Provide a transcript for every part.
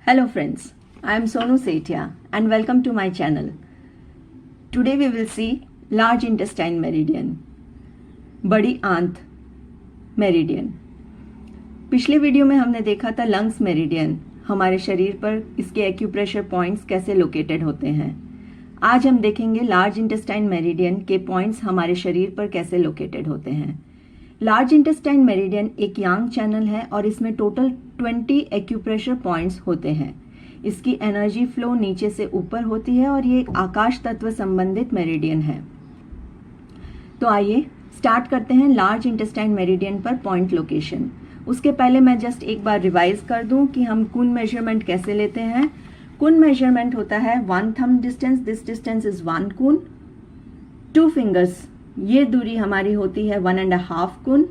Hello friends, I am Sonu Sethia and welcome to my channel. Today we will see large intestine meridian, बड़ी आंत meridian. पिछले video में हमने देखा था लंग्स मेरिडियन, हमारे शरीर पर इसके एक्यूप्रेशर पॉइंट्स कैसे लोकेटेड होते हैं. आज हम देखेंगे लार्ज इंटेस्टाइन मेरिडियन के पॉइंट्स हमारे शरीर पर कैसे लोकेटेड होते हैं. लार्ज इंटेस्टाइन मेरिडियन एक यांग चैनल है और इसमें टोटल 20 एक्यूप्रेशर पॉइंट्स होते हैं. इसकी एनर्जी फ्लो नीचे से ऊपर होती है और ये एक आकाश तत्व संबंधित मेरिडियन है. तो आइए स्टार्ट करते हैं लार्ज इंटेस्टाइन मेरिडियन पर पॉइंट लोकेशन. उसके पहले मैं जस्ट एक बार रिवाइज कर दूं कि हम कुन मेजरमेंट कैसे लेते हैं. कुन मेजरमेंट होता है 1 thumb distance, this distance is 1 कुन. 2 फिंगर्स, ये दूरी हमारी होती है 1.5 cun.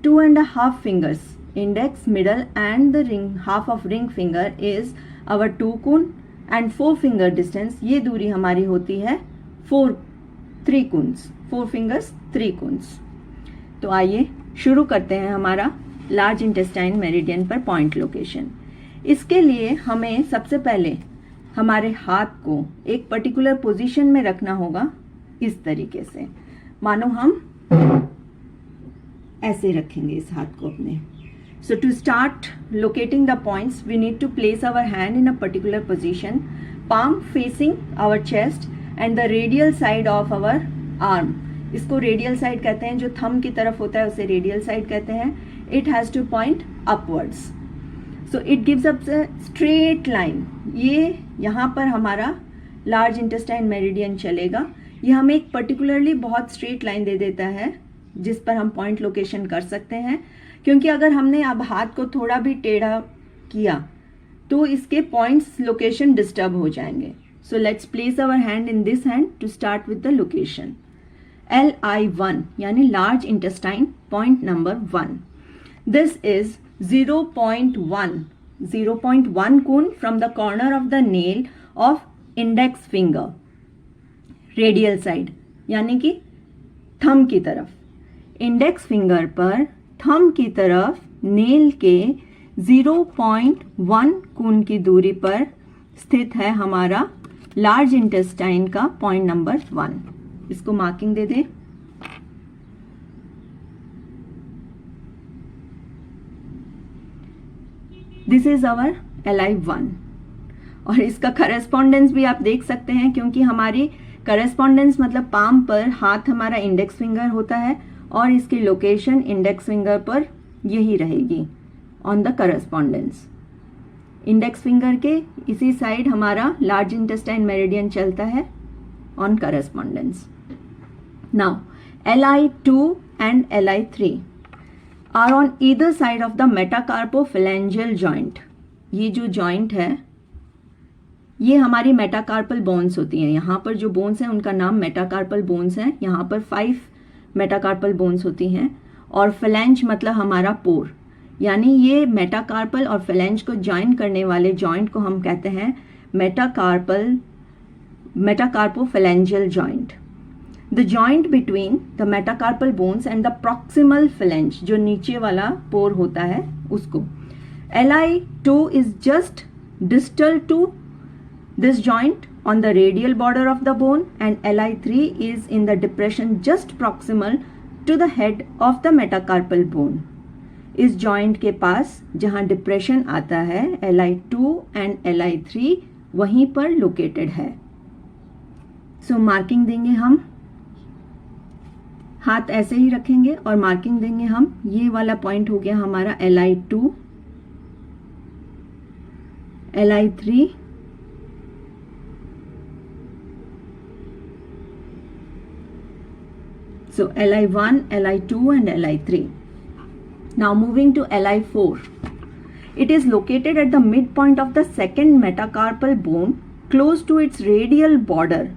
2.5 fingers, index, middle and the ring, half of ring finger is our 2 cun. And 4 finger distance, ये दूरी हमारी होती है 3 कुन्स. 4 फिंगर्स 3 कुन्स. तो आइए शुरू करते हैं हमारा लार्ज इंटेस्टाइन मेरिडियन पर पॉइंट लोकेशन. इसके लिए हमें सबसे पहले हमारे हाथ को एक पर्टिकुलर पोजीशन में रखना होगा. इस तरीके से मानो हम ऐसे रखेंगे इस हाथ को अपने. So to start locating the points, we need to place our hand in a particular position, palm facing our chest and the radial side of our arm. इसको रेडियल साइड कहते हैं, जो थंब की तरफ होता है उसे रेडियल साइड कहते हैं. It has to point upwards. So it gives us a straight line. ये यहाँ पर हमारा लार्ज इंटेस्टाइन मेरिडियन चलेगा. ये हमें एक पर्टिकुलरली बहुत स्ट्रेट लाइन दे देता है जिस पर हम पॉइंट लोकेशन कर सकते हैं. क्योंकि अगर हमने अब हाथ को थोड़ा भी टेढ़ा किया तो इसके पॉइंट्स लोकेशन डिस्टर्ब हो जाएंगे. So let's place our hand in this hand to start with the location. LI1 यानी large intestine point number 1. This is 0.1 cun from the corner of the nail of index finger, radial side यानी कि thumb की तरफ. Index finger पर thumb की तरफ nail के 0.1 कून की दूरी पर स्थित है हमारा लार्ज इंटेस्टाइन का पॉइंट नंबर 1. इसको मार्किंग दे दे. दिस इज आवर LI1 और इसका करेस्पॉन्डेंस भी आप देख सकते हैं क्योंकि हमारी करेस्पॉन्डेंस मतलब पाम पर हाथ हमारा इंडेक्स फिंगर होता है और इसकी लोकेशन इंडेक्स फिंगर पर यही रहेगी on the correspondence. Index finger के इसी साइड हमारा लार्ज इंटेस्टाइन मेरिडियन चलता है on correspondence. Now LI2 and LI3 are on either side of the metacarpophalangeal joint. ये जो जॉइंट है ये हमारी मेटाकार्पल बोन्स होती हैं. यहाँ पर जो बोन्स हैं उनका नाम मेटाकार्पल बोन्स हैं. यहाँ पर 5 मेटाकार्पल बोन्स होती हैं और फेलेंज मतलब हमारा पोर. यानी ये मेटाकार्पल और फेलेंज को ज्वाइन करने वाले जॉइंट को हम कहते हैं metacarpophalangeal joint. The joint between the metacarpal bones and the proximal phalanx, जो नीचे वाला पोर होता है उसको. LI2 is just distal to this joint on the radial border of the bone and LI3 is in the depression just proximal to the head of the metacarpal bone. इस joint के पास जहाँ depression आता है LI2 and LI3 वहीं पर located है. So marking देंगे हम, हाथ ऐसे ही रखेंगे और marking देंगे हम. ये वाला point हो गया हमारा LI2, LI3, so LI1, LI2 and LI3. Now moving to LI4. It is located at the midpoint of the second metacarpal bone close to its radial border.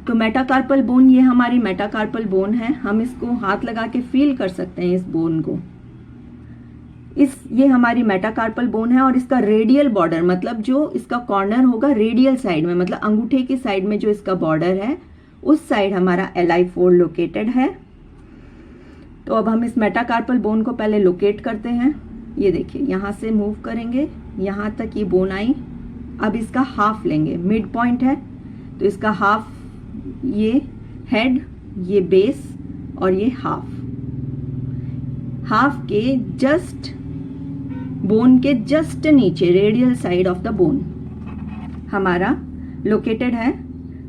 तो मेटाकार्पल बोन, ये हमारी मेटाकार्पल बोन है. हम इसको हाथ लगा के feel कर सकते हैं इस बोन को. ये हमारी मेटाकार्पल बोन है और इसका रेडियल बॉर्डर मतलब जो इसका कॉर्नर होगा रेडियल साइड में, मतलब अंगूठे की साइड में जो इसका बॉर्डर है उस साइड हमारा LI4 लोकेटेड है. तो अब हम इस मेटाकार्पल बोन को पहले लोकेट करते हैं. ये देखिए यहाँ से मूव करेंगे यहाँ तक ये बोन आई। अब इसका हाफ लेंगे, मिड पॉइंट है तो इसका हाफ, ये हेड, ये बेस और ये हाफ। हाफ के जस्ट बोन के जस्ट नीचे radial side of the bone हमारा लोकेटेड है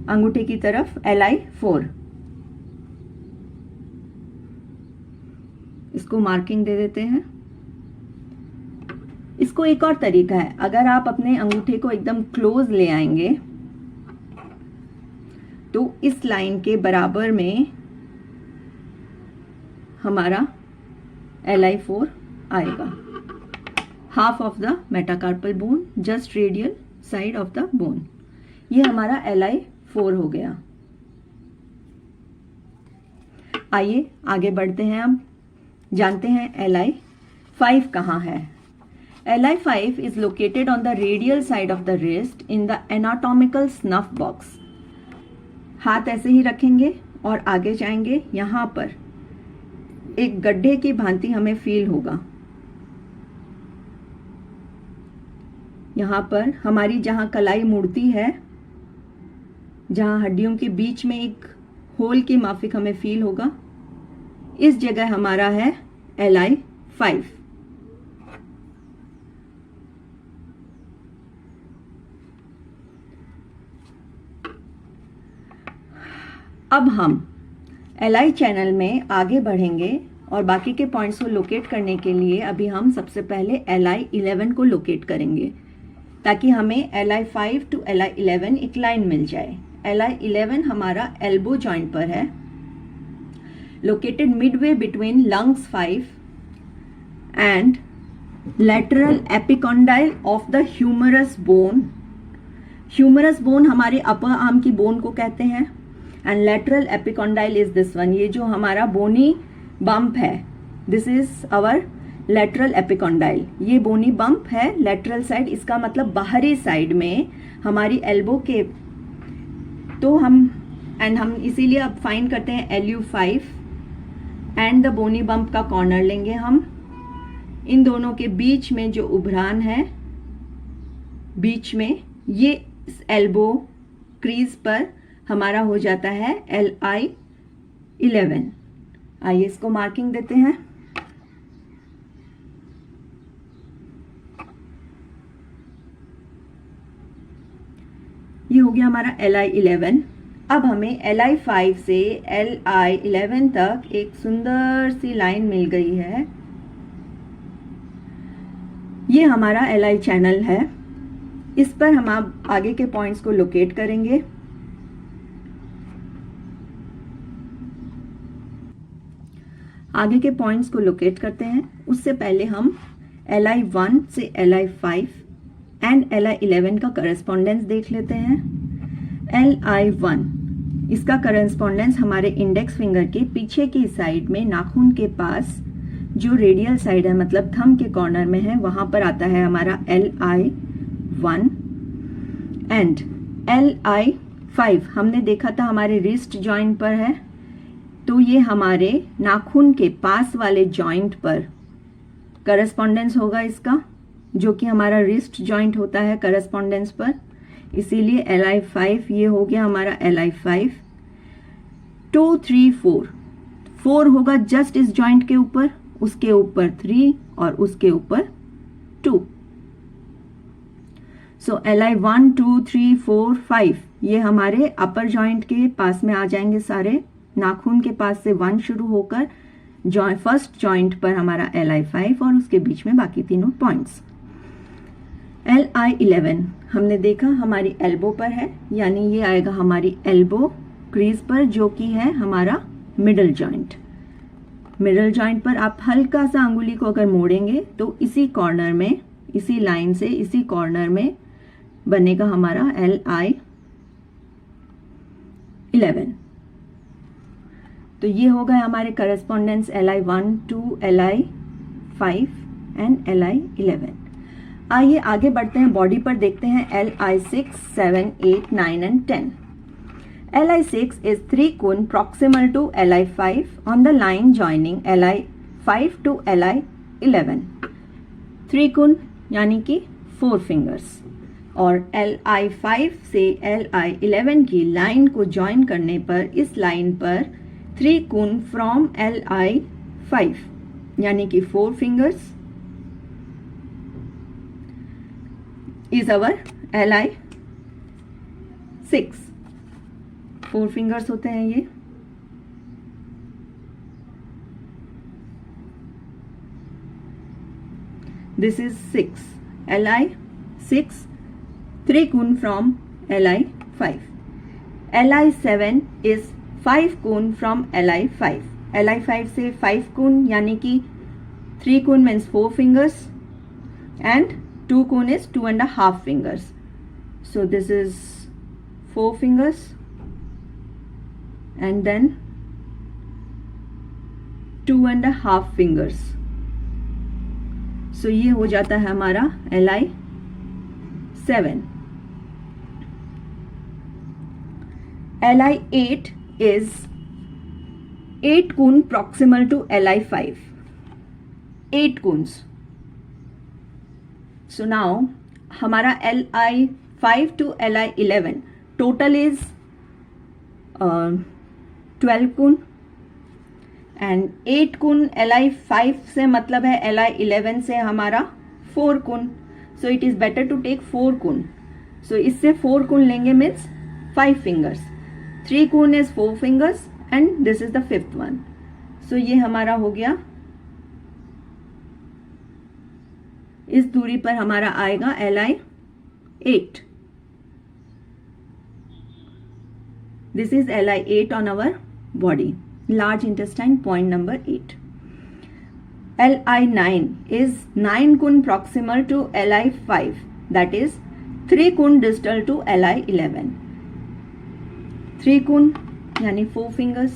अंगूठे की तरफ LI4। इसको मार्किंग दे देते हैं। इसको एक और तरीका है, अगर आप अपने अंगूठे को एकदम क्लोज ले आएंगे तो इस लाइन के बराबर में हमारा LI4 आएगा। Half of the metacarpal bone, just radial side of the bone, ये हमारा LI4 हो गया। आइए आगे बढ़ते हैं, अब जानते हैं LI5 कहाँ है। LI5 is located on the radial side of the wrist in the anatomical snuff box। हाथ ऐसे ही रखेंगे और आगे जाएंगे, यहाँ पर एक गड्ढे की भांति हमें फील होगा। यहाँ पर हमारी जहाँ कलाई मुड़ती है, जहाँ हड्डियों के बीच में एक होल की माफिक हमें फील होगा, इस जगह हमारा है LI5। अब हम LI चैनल में आगे बढ़ेंगे और बाकी के पॉइंट्स को लोकेट करने के लिए अभी हम सबसे पहले LI11 को लोकेट करेंगे, ताकि हमें LI5 टू LI11 एक लाइन मिल जाए। LI11 हमारा एल्बो जॉइंट पर है, located midway between lungs 5 and lateral epicondyle of the humerus bone। humerus bone हमारे अपर आर्म की बोन को कहते हैं, and lateral epicondyle is this one। ये जो हमारा बोनी बम्प है, this is our lateral epicondyle। ये बोनी बम्प है lateral साइड, इसका मतलब बाहरी साइड में हमारी एल्बो के, तो हम इसीलिए अब फाइंड करते हैं LU5 and the bony bump का कॉर्नर लेंगे हम। इन दोनों के बीच में जो उभरान है, बीच में ये एल्बो क्रीज पर हमारा हो जाता है LI11। आइए इसको मार्किंग देते हैं। ये हो गया हमारा LI11। अब हमें LI5 से LI11 तक एक सुंदर सी लाइन मिल गई है। ये हमारा LI चैनल है, इस पर हम अब आगे के पॉइंट्स को लोकेट करेंगे। आगे के पॉइंट्स को लोकेट करते हैं, उससे पहले हम LI1 से LI5 एंड LI11 का करस्पॉन्डेंस देख लेते हैं। LI1, इसका करस्पॉन्डेंस हमारे इंडेक्स फिंगर के पीछे की साइड में नाखून के पास जो रेडियल साइड है, मतलब थंब के कॉर्नर में है, वहां पर आता है हमारा LI1। एंड LI5 हमने देखा था हमारे रिस्ट जॉइंट पर है, तो ये हमारे नाखून के पास वाले जॉइंट पर करस्पॉन्डेंस होगा इसका, जो कि हमारा रिस्ट जॉइंट होता है करस्पॉन्डेंस पर, इसीलिए LI5 ये हो गया हमारा LI5। 2, 3, 4 होगा जस्ट इस जॉइंट के ऊपर, उसके ऊपर 3 और उसके ऊपर 2। सो LI1, 2, 3, 4, 5 ये हमारे अपर जॉइंट के पास में आ जाएंगे सारे। नाखून के पास से 1 शुरू होकर फर्स्ट जॉइंट पर हमारा LI5 और उसके बीच में बाकी तीनों पॉइंट्स। LI11 हमने देखा हमारी एल्बो पर है, यानी ये आएगा हमारी एल्बो क्रीज पर, जो कि है हमारा मिडल जॉइंट। मिडल जॉइंट पर आप हल्का सा अंगुली को अगर मोड़ेंगे तो इसी कॉर्नर में, इसी लाइन से इसी कॉर्नर में बनेगा हमारा LI11। तो ये हो गए हमारे correspondence LI1 to LI5 and LI11। आइए आगे बढ़ते हैं, बॉडी पर देखते हैं LI6, 7, 8, 9 and 10। LI6 is 3 cone proximal to LI5 on the line joining LI5 to LI11। 3 cone यानी कि 4 फिंगर्स, और LI5 से LI11 की लाइन को ज्वाइन करने पर इस लाइन पर 3 कून फ्रॉम LI5 यानी कि 4 fingers is our LI6. 4 fingers होते हैं ये. This is 6. LI6, 3 coon from LI5. LI7 is 5 coon from LI5. LI5 से 5 coon यानी कि 3 coon means 4 fingers and 2 coon is 2.5 fingers. So this is 4 fingers and then 2.5 fingers. So ये हो जाता है हमारा LI7. LI8 is 8 coon proximal to LI5. 8 coons. So now हमारा LI5 to LI11 total is 12 coon. And 8 cun LI5 से मतलब है LI11 से हमारा 4 cun. So it is better to take 4 cun. सो इससे 4 कून लेंगे means 5 fingers. 3 cun is 4 fingers and this is the 5th one. So ये हमारा हो गया. इस दूरी पर हमारा आएगा LI8. This is LI8 on our body. Large intestine, point number 8. LI9 is 9 coon proximal to LI5, that is 3 coon distal to LI11. 3 coon यानी 4 fingers.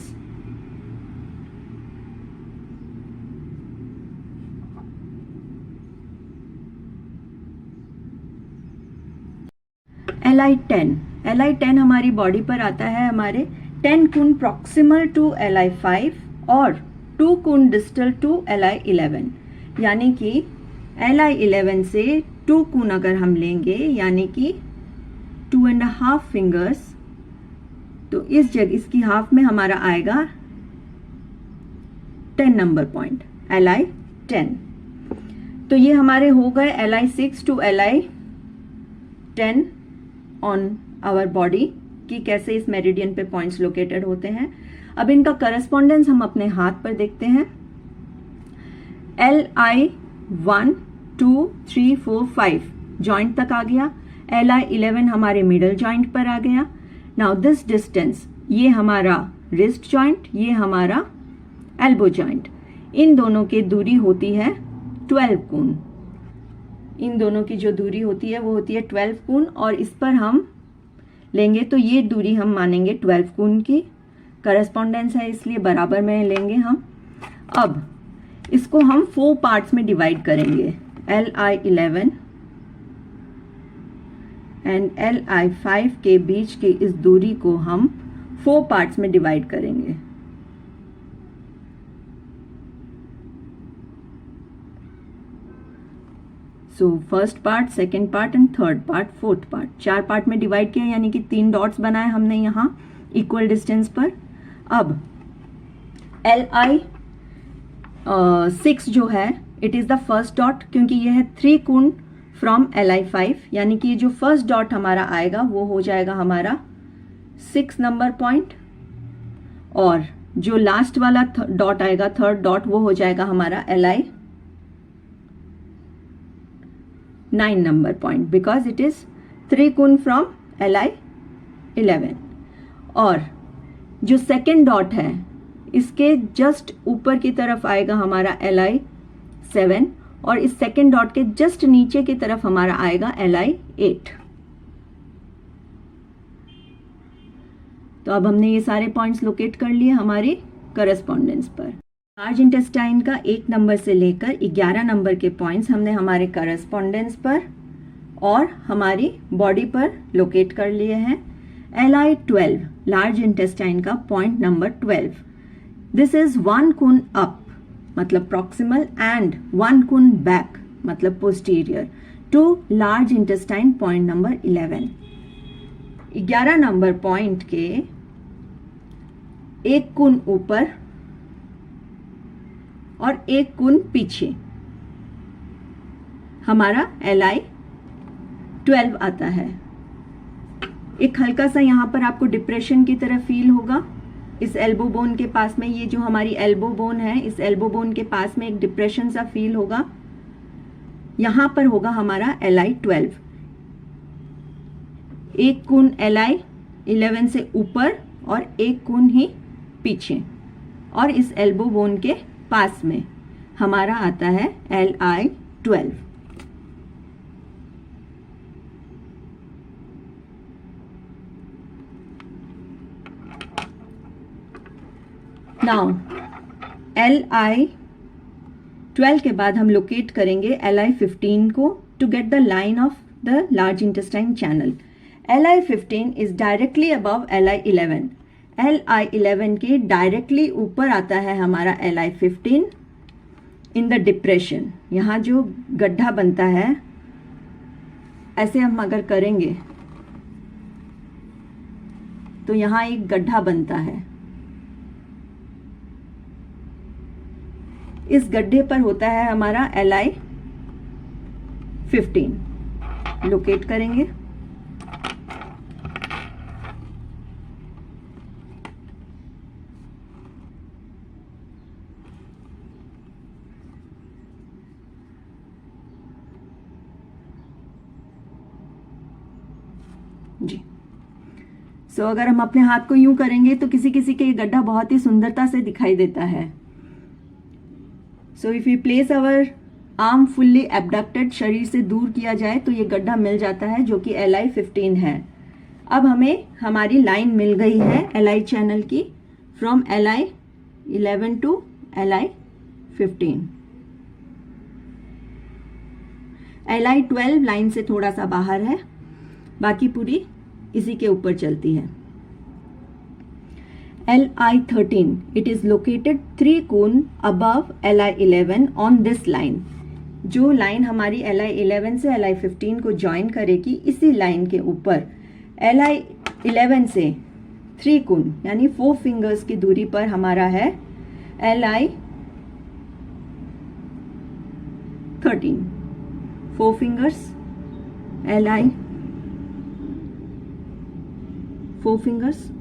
LI10 हमारी बॉडी पर आता है हमारे 10 कून प्रॉक्सिमल टू LI5 और 2 कून डिस्टल टू LI11. यानी कि LI11 से 2 कून अगर हम लेंगे यानी कि 2.5 फिंगर्स, तो इस जगह इसकी हाफ में हमारा आएगा 10 नंबर पॉइंट LI10. तो ये हमारे हो गए LI6 to LI10 on our body कि कैसे इस मेरिडियन पे पॉइंट्स लोकेटेड होते हैं. अब इनका करस्पॉन्डेंस हम अपने हाथ पर देखते हैं. LI1 2 3 4 5 जॉइंट तक आ गया. LI11 हमारे मिडल जॉइंट पर आ गया. नाउ दिस डिस्टेंस, ये हमारा रिस्ट जॉइंट, ये हमारा एल्बो जॉइंट. इन दोनों की दूरी होती है 12 कून. इन दोनों की जो दूरी होती है वो होती है 12 कून, और इस पर हम लेंगे तो ये दूरी हम मानेंगे 12 कून की. करस्पॉन्डेंस है इसलिए बराबर में लेंगे हम. अब इसको हम 4 पार्ट्स में डिवाइड करेंगे. LI11 एंड LI5 के बीच की इस दूरी को हम 4 पार्ट्स में डिवाइड करेंगे. So first part, second part and third part, fourth part, 4 part में डिवाइड किया यानी कि 3 डॉट्स बनाए हमने यहाँ इक्वल डिस्टेंस पर. अब LI6 जो है it is the first dot, क्योंकि यह है 3 कून फ्रॉम LI5 यानी कि जो फर्स्ट डॉट हमारा आएगा वो हो जाएगा हमारा 6 नंबर पॉइंट, और जो लास्ट वाला डॉट आएगा थर्ड डॉट वो हो जाएगा हमारा LI9 number point because it is 3 Coons from LI11. और जो सेकेंड डॉट है इसके जस्ट ऊपर की तरफ आएगा हमारा LI7, और इस सेकेंड डॉट के जस्ट नीचे की तरफ हमारा आएगा LI8. तो अब हमने ये सारे पॉइंट्स लोकेट कर लिए हमारी करस्पॉन्डेंस पर. लार्ज इंटेस्टाइन का 1 नंबर से लेकर 11 नंबर के पॉइंट्स हमने हमारे करस्पॉन्डेंस पर और हमारी बॉडी पर लोकेट कर लिए हैं. LI12 लार्ज इंटेस्टाइन का point number 12. This is 1 cun up मतलब प्रॉक्सिमल एंड 1 कून बैक मतलब posterior. To large intestine point number 11। 11 number point के एक कोण ऊपर और एक कोण पीछे हमारा Li12 आता है। एक हल्का सा यहाँ पर आपको डिप्रेशन की तरह फील होगा इस एल्बो बोन के पास में। ये जो हमारी एल्बो बोन है, इस एल्बो बोन के पास में एक डिप्रेशन सा फील होगा। यहाँ पर होगा हमारा Li12। एक कोण Li11 से ऊपर और एक कोण ही पीछे, और इस एल्बो बोन के पास में हमारा आता है Li12। नाउ Li12 के बाद हम लोकेट करेंगे Li15 को to get the line of the large intestine channel. Li15 is directly above Li11। Li11 के डायरेक्टली ऊपर आता है हमारा Li15 इन द डिप्रेशन। यहाँ जो गड्ढा बनता है, ऐसे हम अगर करेंगे तो यहाँ एक गड्ढा बनता है। इस गड्ढे पर होता है हमारा Li15। लोकेट करेंगे। जी, सो अगर हम अपने हाथ को यूं करेंगे तो किसी किसी के ये गड्ढा बहुत ही सुंदरता से दिखाई देता है। So if you place our arm fully abducted, शरीर से दूर किया जाए तो ये गड्ढा मिल जाता है जो कि Li15 है। अब हमें हमारी लाइन मिल गई है Li चैनल की, from Li11 to Li15। Li12 line से थोड़ा सा बाहर है, बाकी पूरी इसी के ऊपर चलती है। Li13, it is located 3 कोण above Li11 on this line। जो लाइन हमारी Li11 से Li15 को ज्वाइन करेगी, इसी लाइन के ऊपर Li11 से 3 कोण यानी 4 फिंगर्स की दूरी पर हमारा है Li13। 4 fingers, Li4 fingers,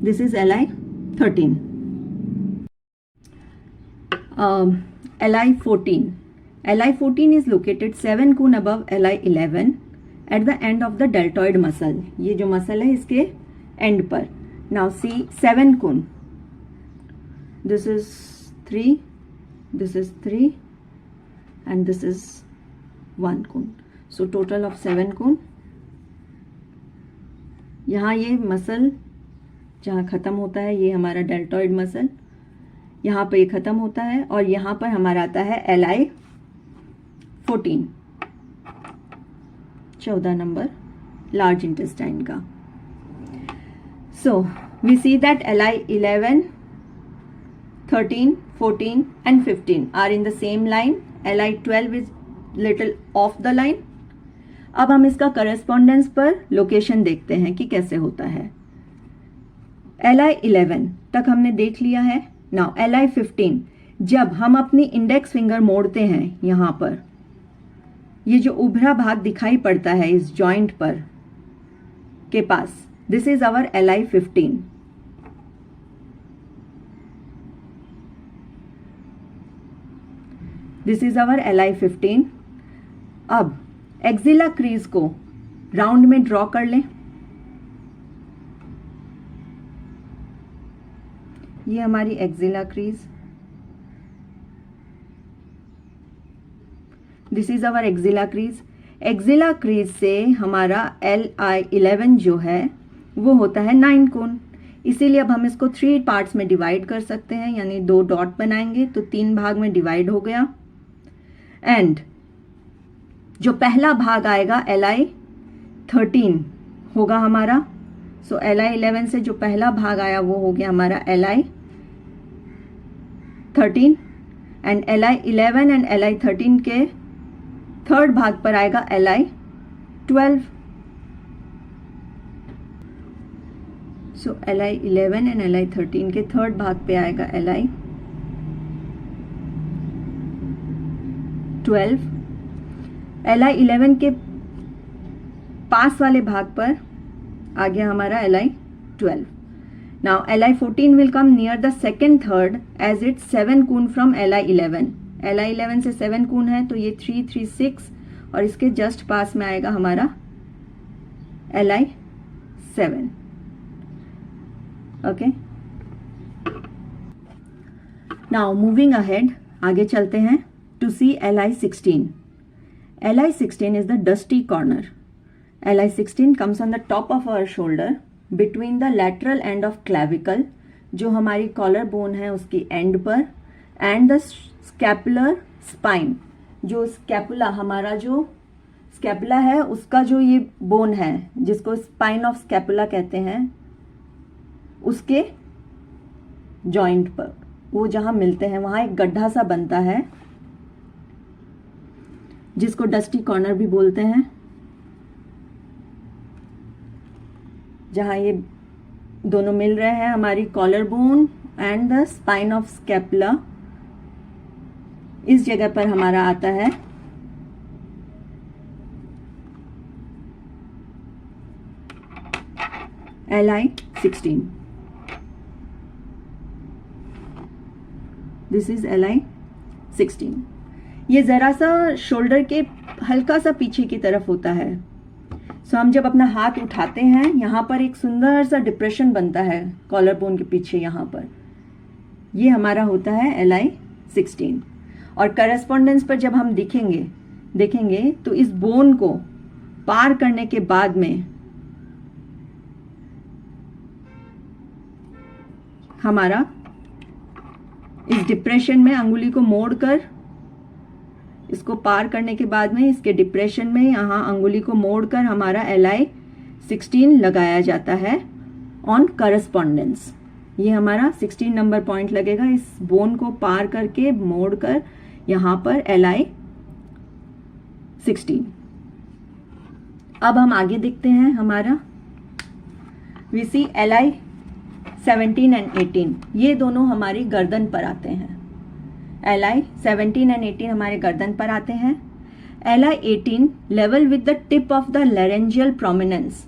this is Li13। Li14 is located 7 कोण above Li11 at the end of the deltoid muscle। ये जो मसल है इसके एंड पर। now see 7 कोण, this is 3, this is 3 and this is 1 कोण, so total of 7 कोण। यहाँ ये मसल जहाँ ख़त्म होता है, ये हमारा डेल्टॉइड मसल, यहाँ पर ये ख़त्म होता है, और यहाँ पर हमारा आता है Li14, 14 नंबर लार्ज इंटेस्टाइन का। So we see that Li11, 13, 14 and 15 are in the same line। Li12 is little off the line। अब हम इसका करस्पॉन्डेंस पर लोकेशन देखते हैं कि कैसे होता है। Li11 तक हमने देख लिया है। नाउ Li15, जब हम अपनी इंडेक्स फिंगर मोड़ते हैं, यहाँ पर ये जो उभरा भाग दिखाई पड़ता है इस जॉइंट पर के पास, this is our Li15। This is our Li15। अब एक्सिला क्रीज को राउंड में ड्रॉ कर लें। ये हमारी axilla crease, this is our axilla crease. Axilla crease से हमारा Li11 जो है वो होता है 9 कोण। इसीलिए अब हम इसको 3 पार्ट्स में डिवाइड कर सकते हैं, यानी 2 डॉट बनाएंगे तो 3 भाग में डिवाइड हो गया। एंड जो पहला भाग आएगा Li13 होगा हमारा। सो Li11 से जो पहला भाग आया वो हो गया हमारा Li13, and LI11 and LI13 के थर्ड भाग पर आएगा LI12. So LI11 and LI13 के थर्ड भाग पे आएगा LI12. LI11 के पास वाले भाग पर आ गया हमारा LI12. Now LI14 will come near the second third as it's 7 Coons from LI11. LI11 से 7 कून है तो ये 3, 3, 6 और इसके जस्ट पास में आएगा हमारा LI7. Okay, now moving ahead, आगे चलते हैं to see LI16. LI16 is the dusty corner. LI16 comes on the top of our shoulder between the lateral end of clavicle, जो हमारी कॉलर बोन है उसकी एंड पर, एंड द स्कैपुलर स्पाइन, जो scapula हमारा जो स्कैपुला है उसका जो ये बोन है जिसको स्पाइन ऑफ स्कैपुला कहते हैं, उसके जॉइंट पर वो जहाँ मिलते हैं वहाँ एक गड्ढा सा बनता है जिसको डस्टी कॉर्नर भी बोलते हैं. जहाँ ये दोनों मिल रहे हैं हमारी collar bone and the spine of scapula, इस जगह पर हमारा आता है LI16. This is LI16. ये जरा सा शोल्डर के हल्का सा पीछे की तरफ होता है. सो हम जब अपना हाथ उठाते हैं यहाँ पर एक सुंदर सा डिप्रेशन बनता है कॉलर बोन के पीछे, यहाँ पर ये हमारा होता है LI16. और करस्पॉन्डेंस पर जब हम देखेंगे तो इस बोन को पार करने के बाद में हमारा इस डिप्रेशन में अंगुली को मोड़कर, इसको पार करने के बाद में इसके डिप्रेशन में यहाँ अंगुली को मोड़कर हमारा LI16 लगाया जाता है ऑन करस्पॉन्डेंस. ये हमारा 16 नंबर पॉइंट लगेगा इस बोन को पार करके मोड़कर यहाँ पर LI16. अब हम आगे देखते हैं हमारा वी सी LI17 एंड 18. ये दोनों हमारी गर्दन पर आते हैं. LI17 एंड 18 हमारे गर्दन पर आते हैं. LI18 level with the tip of the laryngeal prominence.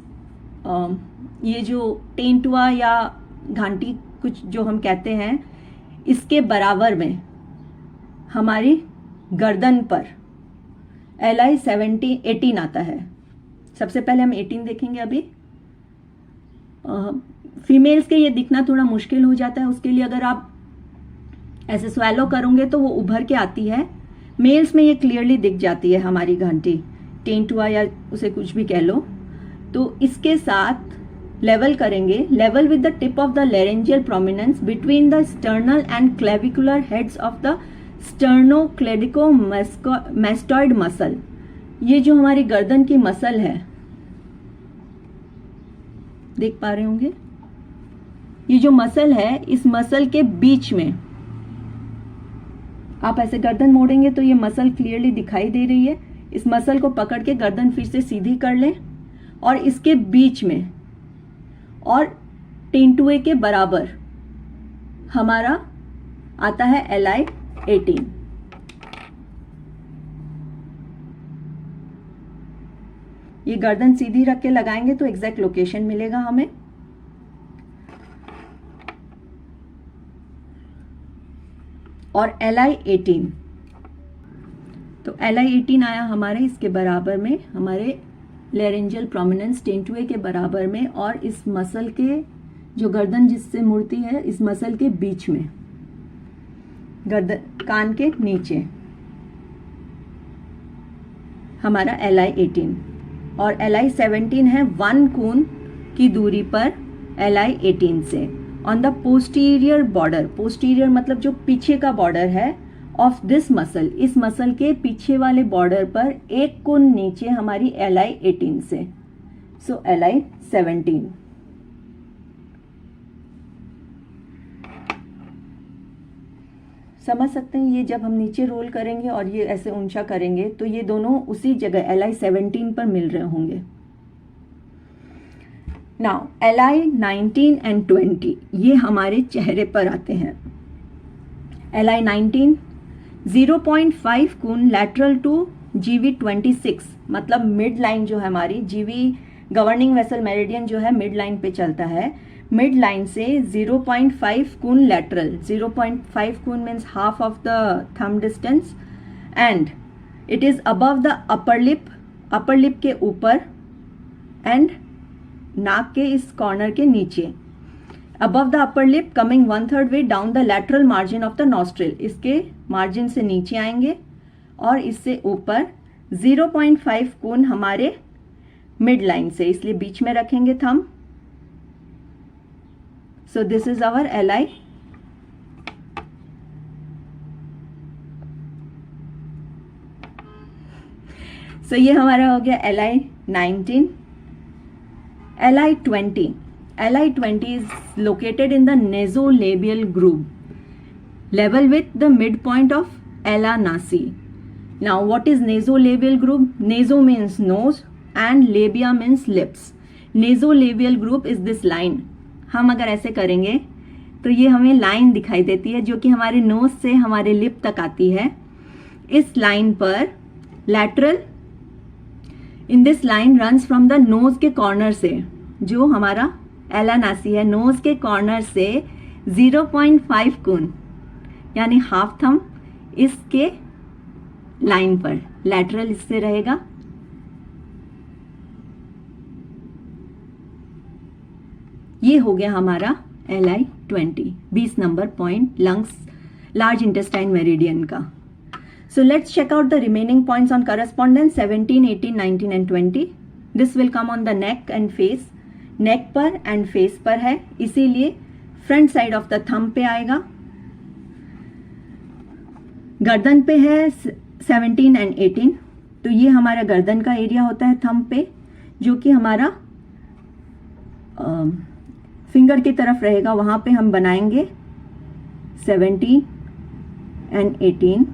ये जो टेंटुआ या घंटी कुछ जो हम कहते हैं, इसके बराबर में हमारी गर्दन पर LI18 आता है. सबसे पहले हम 18 देखेंगे. अभी फीमेल्स के ये दिखना थोड़ा मुश्किल हो जाता है, उसके लिए अगर आप ऐसे स्वेलो करोगे तो वो उभर के आती है. मेल्स में ये क्लियरली दिख जाती है हमारी घंटी, टेंटुआ या उसे कुछ भी कह लो. तो इसके साथ लेवल करेंगे, level with the tip of the laryngeal prominence between the sternal and clavicular heads of the sternocleidomastoid muscle. ये जो हमारी गर्दन की मसल है, देख पा रहे होंगे, ये जो मसल है, इस मसल के बीच में आप ऐसे गर्दन मोड़ेंगे तो ये मसल क्लियरली दिखाई दे रही है. इस मसल को पकड़ के गर्दन फिर से सीधी कर लें और इसके बीच में और टेंटुए के बराबर हमारा आता है LI18. ये गर्दन सीधी रख के लगाएंगे तो एग्जैक्ट लोकेशन मिलेगा हमें. और LI18, तो LI18 आया हमारे इसके बराबर में, हमारे लैरेंजियल प्रोमिनेंस टेंटुए के बराबर में, और इस मसल के जो गर्दन जिससे मुड़ती है, इस मसल के बीच में, गर्दन कान के नीचे हमारा LI18. और LI17 है 1 कून की दूरी पर LI18 से on the posterior border. Posterior मतलब जो पीछे का बॉर्डर है ऑफ दिस मसल. इस मसल के पीछे वाले बॉर्डर पर 1 कून नीचे हमारी LI18 से. सो LI17. समझ सकते हैं, ये जब हम नीचे रोल करेंगे और ये ऐसे ऊंचा करेंगे तो ये दोनों उसी जगह LI-17 पर मिल रहे होंगे। नाउ LI-19 एंड 20 ये हमारे चेहरे पर आते हैं। LI-19 0.5 कोण लैटरल टू GV26, मतलब मिड लाइन जो है हमारी GV गवर्निंग वेसल मेरिडियन जो है मिड लाइन पे चलता है। मिड लाइन से 0.5 कोण लैटरल, 0.5 कोण means half of the thumb distance, and it is above the upper lip के ऊपर एंड नाक के इस कॉर्नर के नीचे। Above the upper lip coming 1/3 way down the lateral margin of the nostril, इसके मार्जिन से नीचे आएंगे और इससे ऊपर 0.5 कोण हमारे मिड लाइन से, इसलिए बीच में रखेंगे thumb. So this is our LI। So ये हमारा हो गया LI-19। LI-20 is located in the nasolabial groove, level with the midpoint of ala nasi. Now what is nasolabial groove? Naso means nose and labia means lips. Nasolabial groove is this line. हम अगर ऐसे करेंगे तो ये हमें line दिखाई देती है जो कि हमारे नोज से हमारे लिप तक आती है। इस लाइन पर lateral, in this line runs from the nose के कॉर्नर से, जो हमारा एला नासी है, नोज के कॉर्नर से 0.5 कोण यानी हाफ थंब इसके लाइन पर, लैटरल इससे रहेगा। ये हो गया हमारा LI-20, 20 number point lungs large intestine meridian का। So let's check out the remaining points on correspondence 17, 18, 19 and 20. This will come on the neck and face. नेक पर एंड फेस पर है, इसीलिए front side of the thumb पे आएगा। गर्दन पे है 17 एंड 18, तो ये हमारा गर्दन का एरिया होता है थंब पे, जो कि हमारा फिंगर की तरफ रहेगा। वहां पे हम बनाएंगे 17 एंड 18।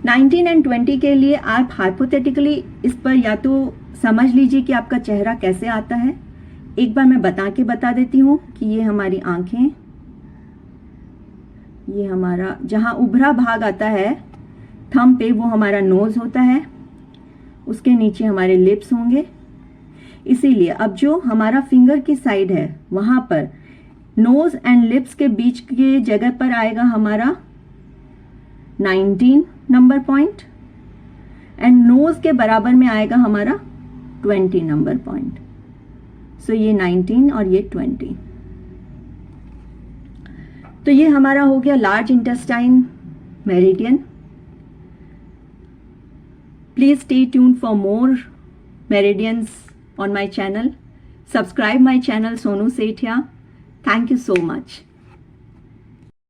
19 एंड 20 के लिए आप हाइपोथेटिकली इस पर या तो समझ लीजिए कि आपका चेहरा कैसे आता है। एक बार मैं बता देती हूँ कि ये हमारी आंखें, ये हमारा जहाँ उभरा भाग आता है थंब पे वो हमारा नोज होता है, उसके नीचे हमारे लिप्स होंगे। इसीलिए अब जो हमारा फिंगर की साइड है वहां पर नोज एंड लिप्स के बीच के जगह पर आएगा हमारा 19 नंबर पॉइंट, एंड नोज के बराबर में आएगा हमारा 20 नंबर पॉइंट। सो ये 19 और ये 20। तो ये हमारा हो गया large intestine meridian. Please stay tuned for more meridians on my channel. Subscribe my channel Sonu Sethia. Thank you so much.